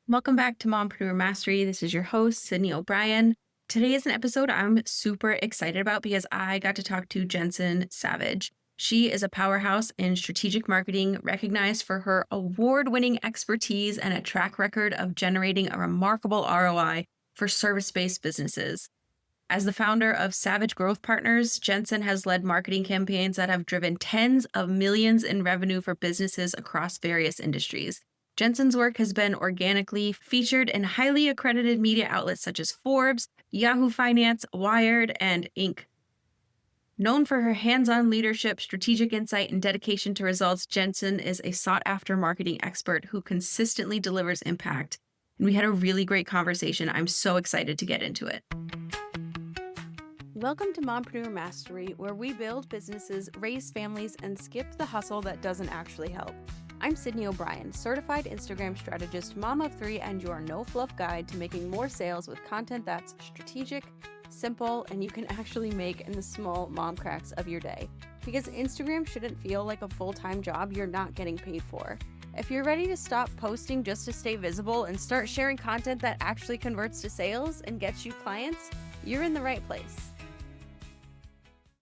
Welcome back to Mompreneur Mastery. This is your host, Sydney O'Brien. Today is an episode I'm super excited about because I got to talk to Jensen Savage. She is a powerhouse in strategic marketing, recognized for her award-winning expertise and a track record of generating a remarkable ROI for service-based businesses. As the founder of Savage Growth Partners, Jensen has led marketing campaigns that have driven tens of millions in revenue for businesses across various industries. Jensen's work has been organically featured in highly accredited media outlets such as Forbes, Yahoo Finance, Wired, and Inc. Known for her hands-on leadership, strategic insight, and dedication to results, Jensen is a sought-after marketing expert who consistently delivers impact. And we had a really great conversation. I'm so excited to get into it. Welcome to Mompreneur Mastery, where we build businesses, raise families, and skip the hustle that doesn't actually help. I'm Sydney O'Brien, certified Instagram strategist, mom of three, and your no-fluff guide to making more sales with content that's strategic, simple, and you can actually make in the small mom cracks of your day. Because Instagram shouldn't feel like a full-time job you're not getting paid for. If you're ready to stop posting just to stay visible and start sharing content that actually converts to sales and gets you clients, you're in the right place.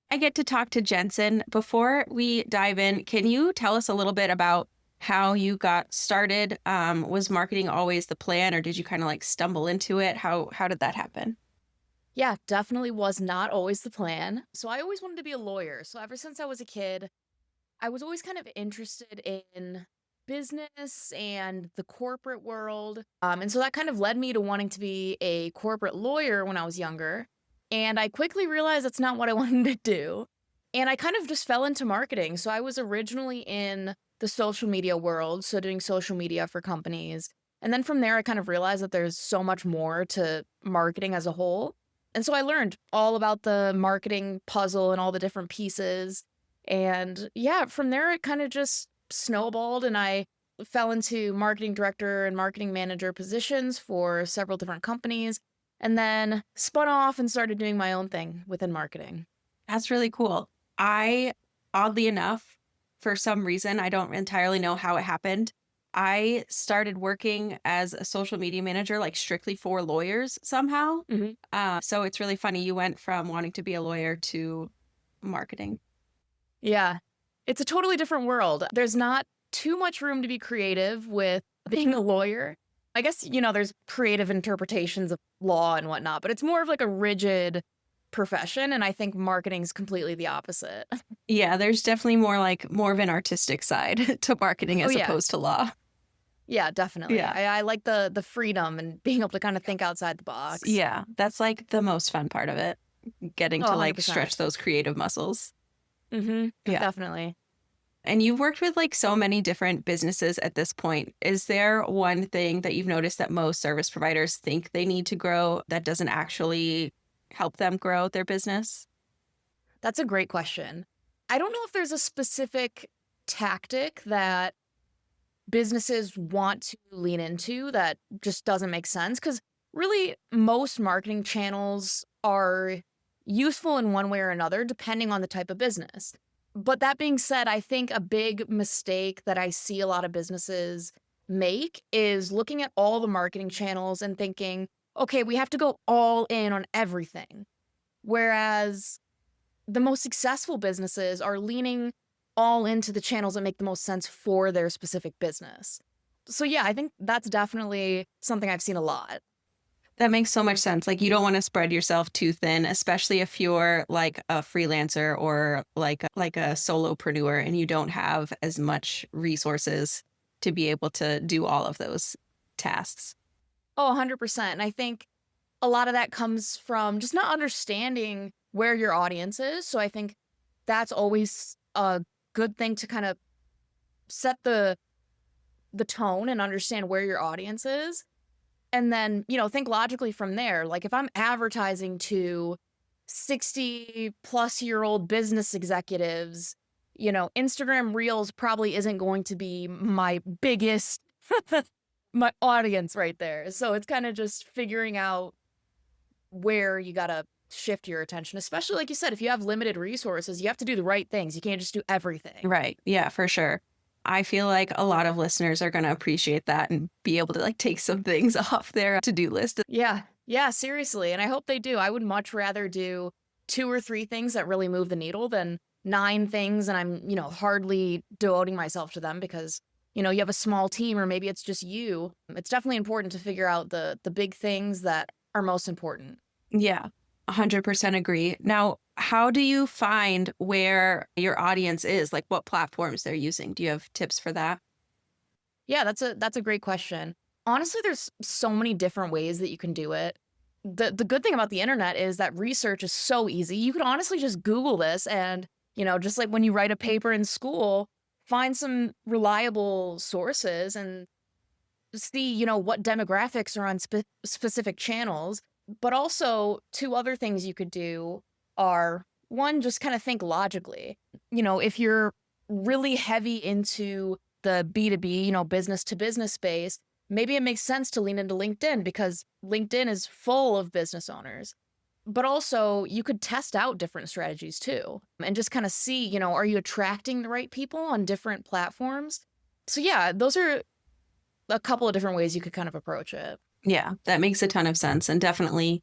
I get to talk to Jensen. Before we dive in, can you tell us a little bit about how you got started? Was marketing always the plan, or did you kind of like stumble into it? How did that happen? Yeah, definitely was not always the plan. So I always wanted to be a lawyer. So ever since I was a kid, I was always kind of interested in business and the corporate world. And so that kind of led me to wanting to be a corporate lawyer when I was younger. And I quickly realized that's not what I wanted to do. And I kind of just fell into marketing. So I was originally in the social media world, so doing social media for companies. And then from there, I kind of realized that there's so much more to marketing as a whole. And so I learned all about the marketing puzzle and all the different pieces. And yeah, from there, it kind of just snowballed, and I fell into marketing director and marketing manager positions for several different companies, and then spun off and started doing my own thing within marketing. That's really cool. Oddly enough, for some reason, I don't entirely know how it happened, I started working as a social media manager, like strictly for lawyers somehow. So it's really funny. You went from wanting to be a lawyer to marketing. Yeah, it's a totally different world. There's not too much room to be creative with being a lawyer. I guess, there's creative interpretations of law and whatnot, but it's more of like a rigid profession. And I think marketing's completely the opposite. Yeah, there's definitely more of an artistic side to marketing Oh, as yeah. opposed to law. Yeah, definitely. Yeah. I like the freedom and being able to kind of think outside the box. Yeah, that's like the most fun part of it, getting Oh, to like 100%. stretch those creative muscles. Mm-hmm. Yeah. Definitely. And you've worked with like so many different businesses at this point. Is there one thing that you've noticed that most service providers think they need to grow that doesn't actually help them grow their business? That's a great question. I don't know if there's a specific tactic that businesses want to lean into that just doesn't make sense, because really most marketing channels are useful in one way or another depending on the type of business. But that being said, I think a big mistake that I see a lot of businesses make is looking at all the marketing channels and thinking, okay, we have to go all in on everything. Whereas the most successful businesses are leaning all into the channels that make the most sense for their specific business. So yeah, I think that's definitely something I've seen a lot. That makes so much sense. Like you don't want to spread yourself too thin, especially if you're like a freelancer or like a solopreneur and you don't have as much resources to be able to do all of those tasks. Oh, 100%. And I think a lot of that comes from just not understanding where your audience is. So I think that's always a good thing to kind of set the tone and understand where your audience is. And then, think logically from there. Like if I'm advertising to 60-plus-year-old business executives, Instagram Reels probably isn't going to be my biggest my audience right there. So it's kind of just figuring out where you got to shift your attention, especially like you said, if you have limited resources, you have to do the right things. You can't just do everything. Right. Yeah, for sure. I feel like a lot of listeners are going to appreciate that and be able to like take some things off their to-do list. Yeah. Yeah, seriously. And I hope they do. I would much rather do 2 or 3 things that really move the needle than 9 things and I'm, hardly devoting myself to them because, you have a small team or maybe it's just you. It's definitely important to figure out the big things that are most important. Yeah, 100% agree. Now, how do you find where your audience is? Like what platforms they're using? Do you have tips for that? Yeah, that's a great question. Honestly, there's so many different ways that you can do it. The good thing about the internet is that research is so easy. You could honestly just Google this and, just like when you write a paper in school, find some reliable sources and see, what demographics are on specific channels. But also, two other things you could do are one, just kind of think logically. If you're really heavy into the B2B, business to business space, maybe it makes sense to lean into LinkedIn because LinkedIn is full of business owners. But also, you could test out different strategies too and just kind of see, are you attracting the right people on different platforms? So, yeah, those are a couple of different ways you could kind of approach it. Yeah, that makes a ton of sense and definitely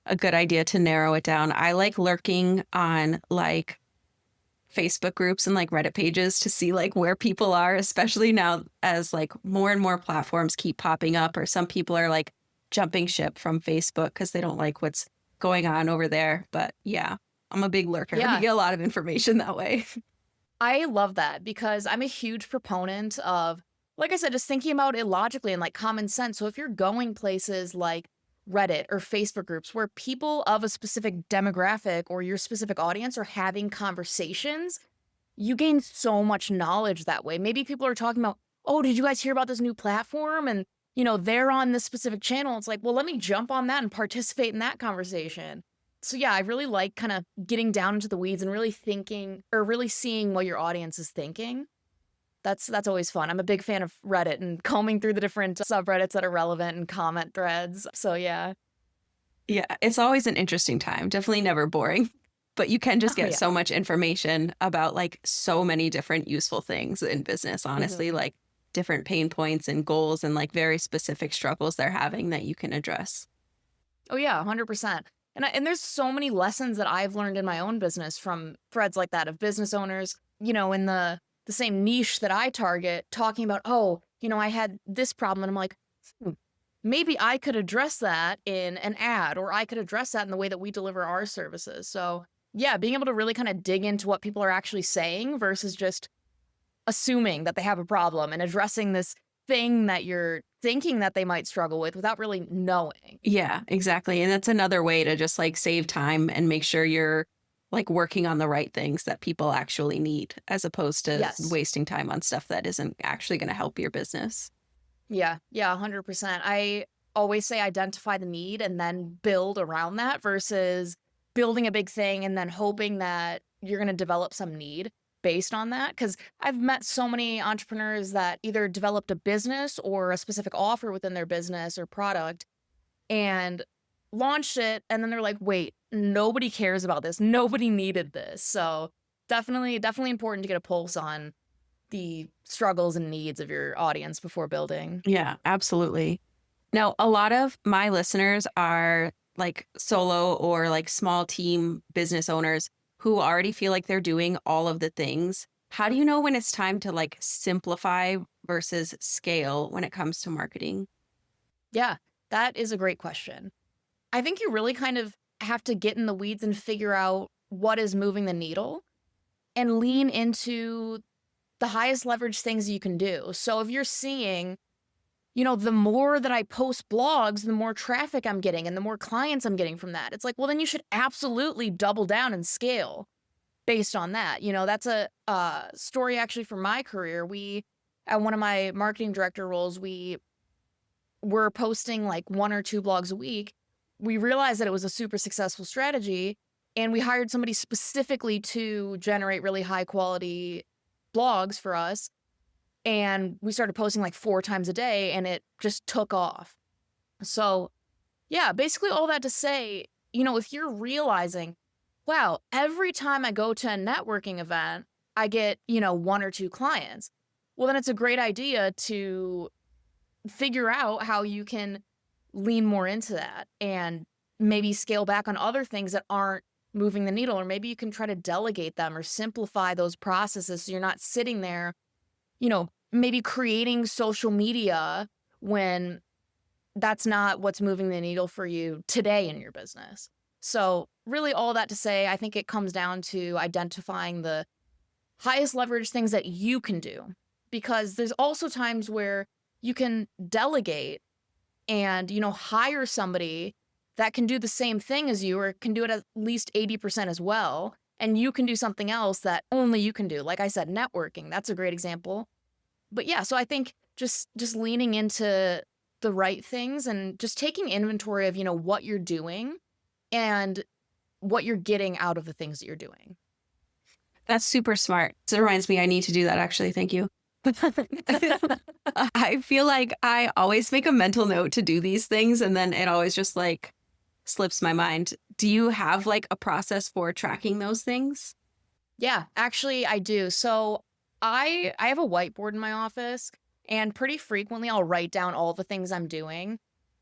a good idea to narrow it down. I like lurking on like Facebook groups and like Reddit pages to see like where people are, especially now as like more and more platforms keep popping up, or some people are like jumping ship from Facebook because they don't like what's going on over there. But yeah, I'm a big lurker. You Yeah, get a lot of information that way. I love that because I'm a huge proponent of, like I said, just thinking about it logically and like common sense. So if you're going places like Reddit or Facebook groups where people of a specific demographic or your specific audience are having conversations, you gain so much knowledge that way. Maybe people are talking about, oh, did you guys hear about this new platform? And, they're on this specific channel. It's like, well, let me jump on that and participate in that conversation. So yeah, I really like kind of getting down into the weeds and really thinking or really seeing what your audience is thinking. That's always fun. I'm a big fan of Reddit and combing through the different subreddits that are relevant and comment threads. So yeah. Yeah, it's always an interesting time. Definitely never boring. But you can just Oh get yeah. so much information about like so many different useful things in business, honestly, Mhm. like different pain points and goals and like very specific struggles they're having that you can address. Oh yeah, 100%. And there's so many lessons that I've learned in my own business from threads like that of business owners, in the same niche that I target talking about, "Oh, I had this problem." And I'm like, "Hmm, maybe I could address that in an ad or I could address that in the way that we deliver our services." So, yeah, being able to really kind of dig into what people are actually saying versus just assuming that they have a problem and addressing this thing that you're thinking that they might struggle with without really knowing. Yeah, exactly. And that's another way to just like save time and make sure you're like working on the right things that people actually need, as opposed to Yes. wasting time on stuff that isn't actually going to help your business. Yeah. Yeah. 100%. I always say identify the need and then build around that versus building a big thing and then hoping that you're going to develop some need based on that. Cause I've met so many entrepreneurs that either developed a business or a specific offer within their business or product and launched it. And then they're like, wait, nobody cares about this. Nobody needed this. So definitely important to get a pulse on the struggles and needs of your audience before building. Yeah, absolutely. Now, a lot of my listeners are like solo or like small team business owners who already feel like they're doing all of the things. How do you know when it's time to like simplify versus scale when it comes to marketing? Yeah, that is a great question. I think you really kind of have to get in the weeds and figure out what is moving the needle and lean into the highest leverage things you can do. So if you're seeing, the more that I post blogs, the more traffic I'm getting and the more clients I'm getting from that. It's like, well, then you should absolutely double down and scale based on that. That's a story actually from my career. At one of my marketing director roles, we were posting like 1 or 2 blogs a week. We realized that it was a super successful strategy, and we hired somebody specifically to generate really high quality blogs for us, and we started posting like 4 times a day, and it just took off. So, yeah, basically all that to say, if you're realizing, wow, every time I go to a networking event, I get, 1 or 2 clients. well, then it's a great idea to figure out how you can lean more into that and maybe scale back on other things that aren't moving the needle, or maybe you can try to delegate them or simplify those processes so you're not sitting there, maybe creating social media when that's not what's moving the needle for you today in your business. So, really, all that to say, I think it comes down to identifying the highest leverage things that you can do. Because there's also times where you can delegate and, hire somebody that can do the same thing as you or can do it at least 80% as well. And you can do something else that only you can do. Like I said, networking, that's a great example. But yeah, so I think just leaning into the right things and just taking inventory of, what you're doing and what you're getting out of the things that you're doing. That's super smart. So it reminds me, I need to do that actually. Thank you. I feel like I always make a mental note to do these things and then it always just like slips my mind. Do you have like a process for tracking those things? Yeah, actually I do. So I have a whiteboard in my office and pretty frequently I'll write down all the things I'm doing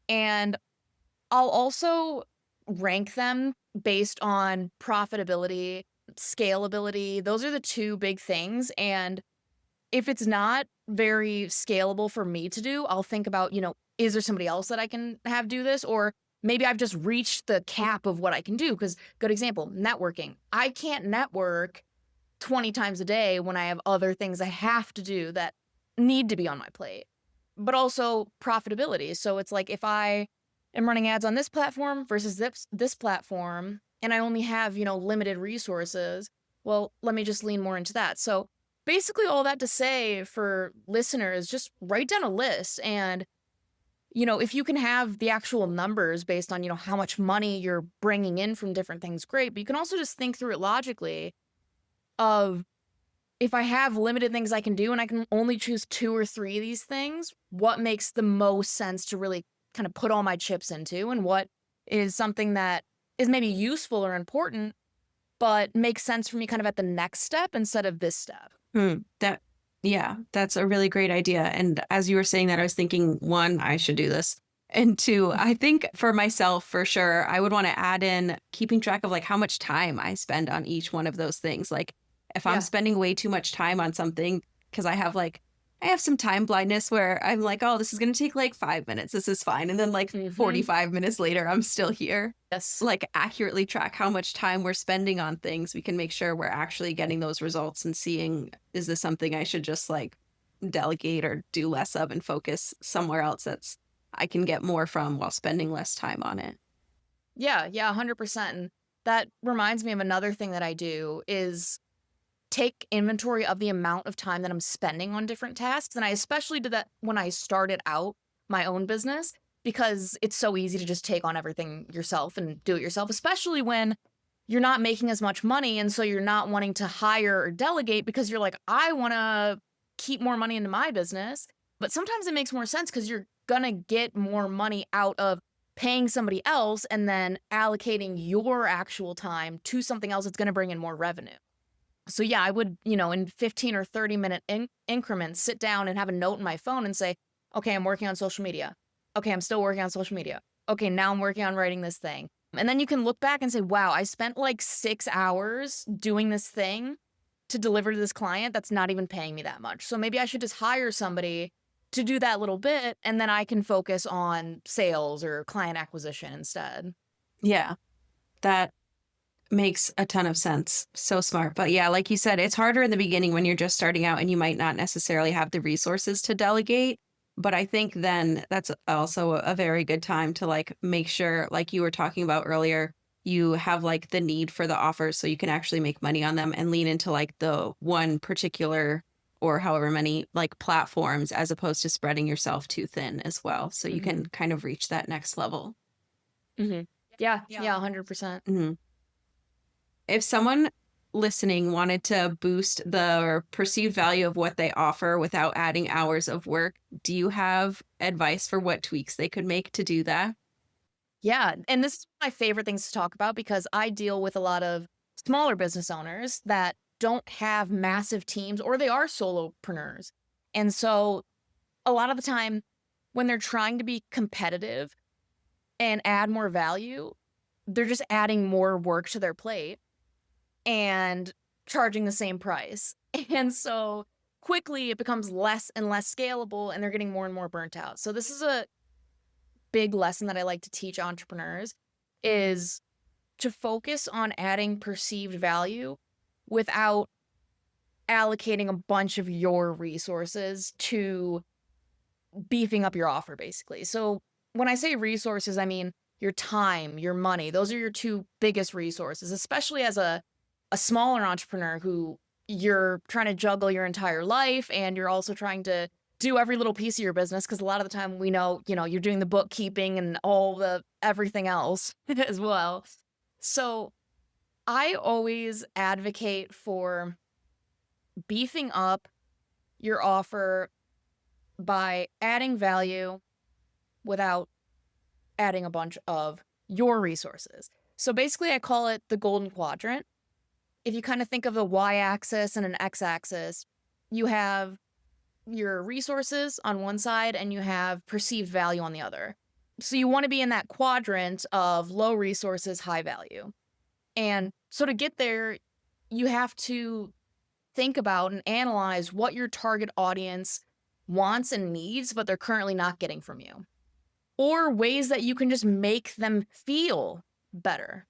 and I'll also rank them based on profitability, scalability. Those are the two big things and if it's not very scalable for me to do, I'll think about, is there somebody else that I can have do this? Or maybe I've just reached the cap of what I can do. Because, good example, networking. I can't network 20 times a day when I have other things I have to do that need to be on my plate. But also profitability. So it's like if I am running ads on this platform versus this platform, and I only have, limited resources, well, let me just lean more into that. So basically all that to say for listeners, just write down a list and, if you can have the actual numbers based on, how much money you're bringing in from different things, great. But you can also just think through it logically of if I have limited things I can do and I can only choose 2 or 3 of these things, what makes the most sense to really kind of put all my chips into and what is something that is maybe useful or important, but makes sense for me kind of at the next step instead of this step. Yeah, that's a really great idea. And as you were saying that, I was thinking, one, I should do this. And two, I think for myself, for sure, I would want to add in keeping track of like how much time I spend on each one of those things. Like if I'm Yeah. spending way too much time on something, because I have some time blindness where I'm like, oh, this is going to take like 5 minutes. This is fine. And then like Mhm. 45 minutes later, I'm still here. Yes. Like accurately track how much time we're spending on things, we can make sure we're actually getting those results and seeing, is this something I should just like delegate or do less of and focus somewhere else that's I can get more from while spending less time on it. Yeah, 100%. And that reminds me of another thing that I do is take inventory of the amount of time that I'm spending on different tasks. And I especially did that when I started out my own business because it's so easy to just take on everything yourself and do it yourself, especially when you're not making as much money. And so you're not wanting to hire or delegate because you're like, I want to keep more money into my business. But sometimes it makes more sense because you're going to get more money out of paying somebody else and then allocating your actual time to something else that's going to bring in more revenue. So yeah, I would, in 15 or 30-minute increments, sit down and have a note in my phone and say, okay, I'm working on social media. Okay, I'm still working on social media. Okay, now I'm working on writing this thing. And then you can look back and say, wow, I spent like 6 hours doing this thing to deliver to this client that's not even paying me that much. So maybe I should just hire somebody to do that little bit and then I can focus on sales or client acquisition instead. Yeah, that makes a ton of sense. So smart. But yeah, like you said, it's harder in the beginning when you're just starting out and you might not necessarily have the resources to delegate. But I think then that's also a very good time to like make sure, like you were talking about earlier, you have like the need for the offers so you can actually make money on them and lean into like the one particular or however many like platforms as opposed to spreading yourself too thin as well. So you can kind of reach that next level. Mm-hmm. Yeah, 100%. Mhm. If someone listening wanted to boost the perceived value of what they offer without adding hours of work, do you have advice for what tweaks they could make to do that? Yeah, and this is my favorite things to talk about because I deal with a lot of smaller business owners that don't have massive teams or they are solopreneurs. And so a lot of the time when they're trying to be competitive and add more value, they're just adding more work to their plate and charging the same price. And so quickly it becomes less and less scalable and they're getting more and more burnt out. So this is a big lesson that I like to teach entrepreneurs is to focus on adding perceived value without allocating a bunch of your resources to beefing up your offer basically. So when I say resources, I mean your time, your money. Those are your two biggest resources, especially as a smaller entrepreneur who you're trying to juggle your entire life and you're also trying to do every little piece of your business because a lot of the time we know, you're doing the bookkeeping and all the everything else as well. So I always advocate for beefing up your offer by adding value without adding a bunch of your resources. So basically, I call it the Golden Quadrant. If you kind of think of the y axis and an x axis, you have your resources on one side and you have perceived value on the other. So you want to be in that quadrant of low resources, high value. And so to get there, you have to think about and analyze what your target audience wants and needs, but they're currently not getting from you, or ways that you can just make them feel better.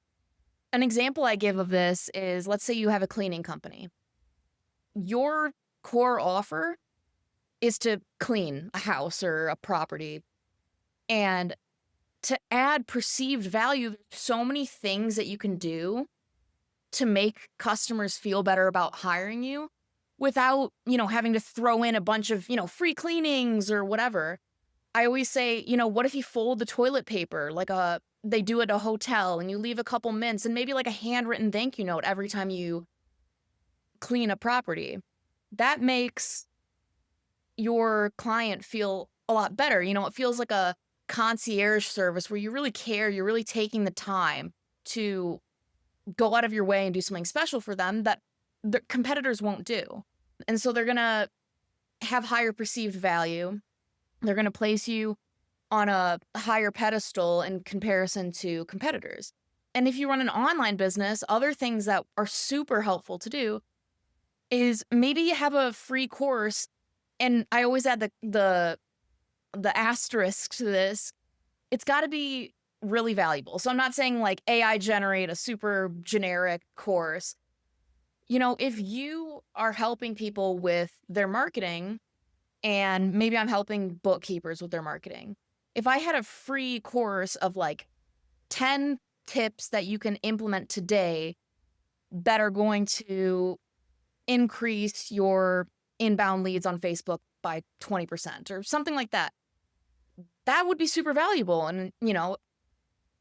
An example I give of this is, let's say you have a cleaning company. Your core offer is to clean a house or a property. And to add perceived value, there's so many things that you can do to make customers feel better about hiring you without, having to throw in a bunch of, free cleanings or whatever. I always say, what if you fold the toilet paper like they do at a hotel and you leave a couple mints and maybe like a handwritten thank you note every time you clean a property. That makes your client feel a lot better. It feels like a concierge service where you really care, you're really taking the time to go out of your way and do something special for them that the competitors won't do. And so they're going to have higher perceived value. They're going to place you on a higher pedestal in comparison to competitors. And if you run an online business, other things that are super helpful to do is maybe you have a free course. And I always add the asterisk to this. It's got to be really valuable. So I'm not saying like AI generate a super generic course. If you are helping people with their marketing, and maybe I'm helping bookkeepers with their marketing, if I had a free course of like 10 tips that you can implement today that are going to increase your inbound leads on Facebook by 20% or something like that, that would be super valuable. And,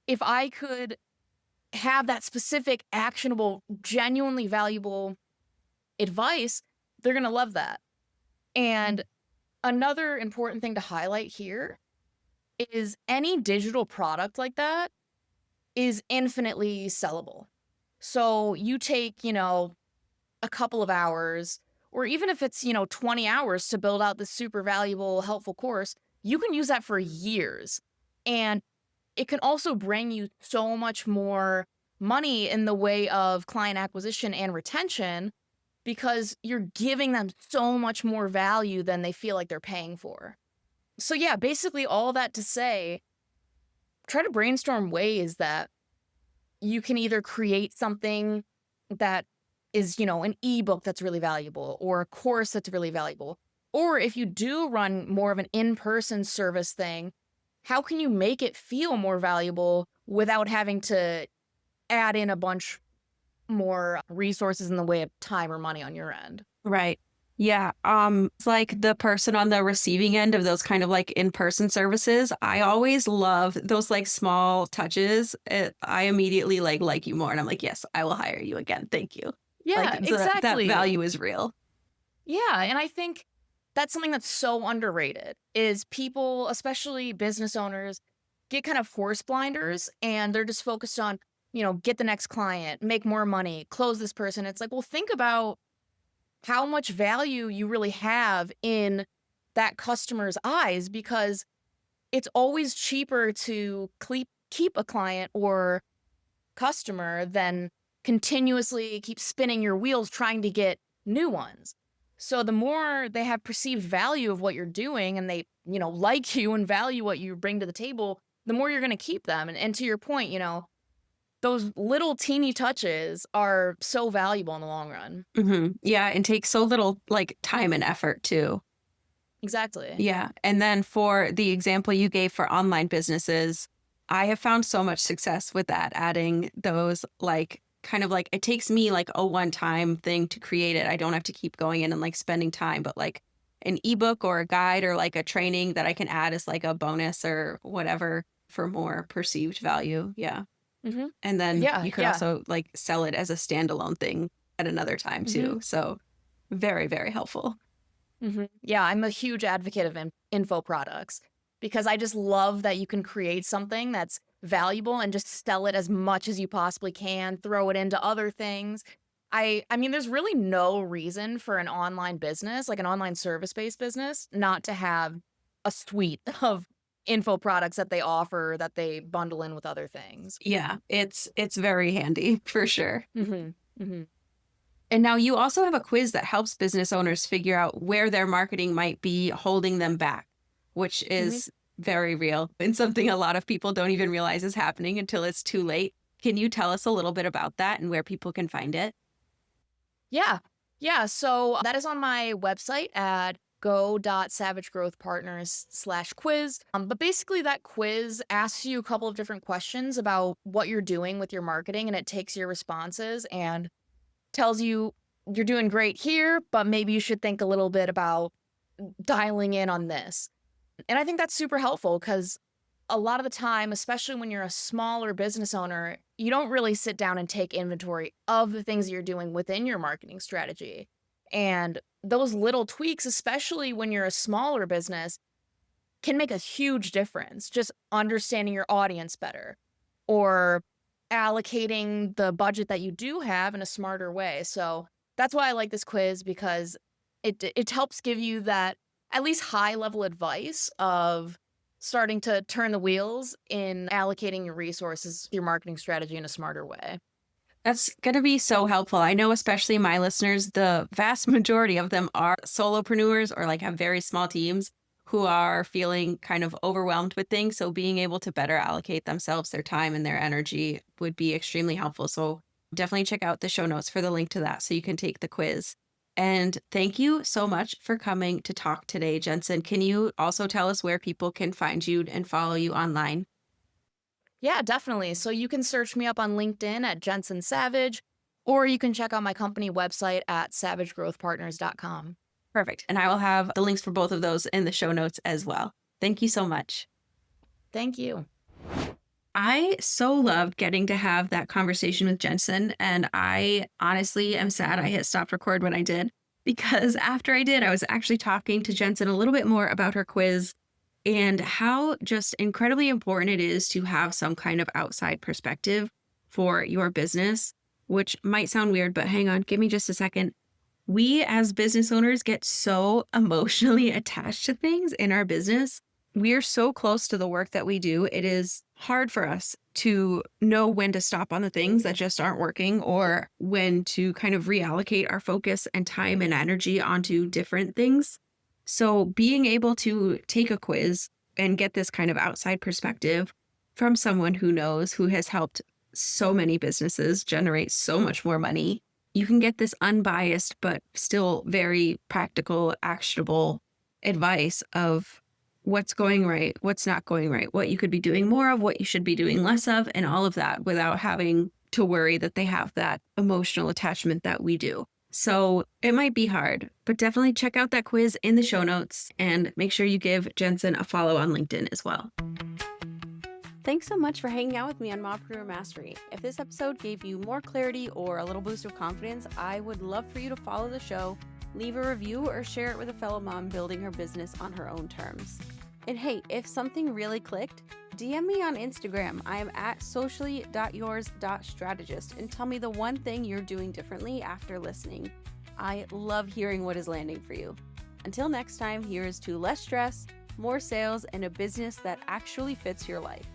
if I could have that specific, actionable, genuinely valuable advice, they're going to love that. And another important thing to highlight here is any digital product like that is infinitely sellable. So you take, a couple of hours, or even if it's, 20 hours to build out this super valuable, helpful course, you can use that for years. And it can also bring you so much more money in the way of client acquisition and retention because you're giving them so much more value than they feel like they're paying for. So yeah, basically all that to say, try to brainstorm ways that you can either create something that is, an ebook that's really valuable or a course that's really valuable. Or if you do run more of an in-person service thing, how can you make it feel more valuable without having to add in a bunch more resources in the way of time or money on your end? Right. Yeah. It's like the person on the receiving end of those kind of like in-person services. I always love those like small touches. I immediately like you more and I'm like, yes, I will hire you again. Thank you. Yeah, Like that exactly. value is real. Yeah, and I think that's something that's so underrated is people, especially business owners, get kind of horse blinders and they're just focused on, get the next client, make more money, close this person. It's like, well, think about how much value you really have in that customer's eyes, because it's always cheaper to keep a client or customer than continuously keep spinning your wheels trying to get new ones. So the more they have perceived value of what you're doing and they, like you and value what you bring to the table, the more you're going to keep them. And to your point, those little teeny touches are so valuable in the long run. Yeah, and takes so little like time and effort too. Exactly. Yeah. And then for the example you gave for online businesses, I have found so much success with that, adding those like kind of like it takes me like a one time thing to create it. I don't have to keep going in and like spending time, but like an ebook or a guide or like a training that I can add as like a bonus or whatever for more perceived value. Yeah. Hmm. And then Yeah. you could Yeah. also like sell it as a standalone thing at another time Hmm. too. So very, very helpful. Yeah. I'm a huge advocate of info products because I just love that you can create something that's valuable and just sell it as much as you possibly can, throw it into other things. I mean, there's really no reason for an online business, like an online service-based business, not to have a suite of info products that they offer that they bundle in with other things. Yeah, it's very handy for sure. Mhm. Mhm. And now you also have a quiz that helps business owners figure out where their marketing might be holding them back, which Mhm. is very real and something a lot of people don't even realize is happening until it's too late. Can you tell us a little bit about that and where people can find it? Yeah. Yeah. So that is on my website at go.savagegrowthpartners/quiz. But basically, that quiz asks you a couple of different questions about what you're doing with your marketing, and it takes your responses and tells you you're doing great here, but maybe you should think a little bit about dialing in on this. And I think that's super helpful because a lot of the time, especially when you're a smaller business owner, you don't really sit down and take inventory of the things you're doing within your marketing strategy. And those little tweaks, especially when you're a smaller business, can make a huge difference. Just understanding your audience better or allocating the budget that you do have in a smarter way. So that's why I like this quiz because it helps give you that at least high level advice of starting to turn the wheels in allocating your resources, your marketing strategy in a smarter way. That's going to be so helpful. I know, especially my listeners, the vast majority of them are solopreneurs or like have very small teams who are feeling kind of overwhelmed with things. So being able to better allocate themselves, their time, and their energy would be extremely helpful. So definitely check out the show notes for the link to that so you can take the quiz. And thank you so much for coming to talk today, Jensen. Can you also tell us where people can find you and follow you online? Yeah, definitely. So you can search me up on LinkedIn at Jensen Savage, or you can check out my company website at savagegrowthpartners.com. Perfect. And I will have the links for both of those in the show notes as well. Thank you so much. Thank you. I so loved getting to have that conversation with Jensen. And I honestly am sad I hit stop record when I did, because after I did, I was actually talking to Jensen a little bit more about her quiz and how just incredibly important it is to have some kind of outside perspective for your business, which might sound weird, but hang on, give me just a second. We as business owners get so emotionally attached to things in our business. We're so close to the work that we do. It is hard for us to know when to stop on the things that just aren't working or when to kind of reallocate our focus and time and energy onto different things. So being able to take a quiz and get this kind of outside perspective from someone who knows, who has helped so many businesses generate so much more money, you can get this unbiased but still very practical, actionable advice of what's going right, what's not going right, what you could be doing more of, what you should be doing less of, and all of that without having to worry that they have that emotional attachment that we do. So it might be hard, but definitely check out that quiz in the show notes and make sure you give Jensen a follow on LinkedIn as well. Thanks so much for hanging out with me on Mompreneur Mastery. If this episode gave you more clarity or a little boost of confidence, I would love for you to follow the show, leave a review, or share it with a fellow mom building her business on her own terms. And hey, if something really clicked, DM me on Instagram. I am at socially.yours.strategist and tell me the one thing you're doing differently after listening. I love hearing what is landing for you. Until next time, here is to less stress, more sales, and a business that actually fits your life.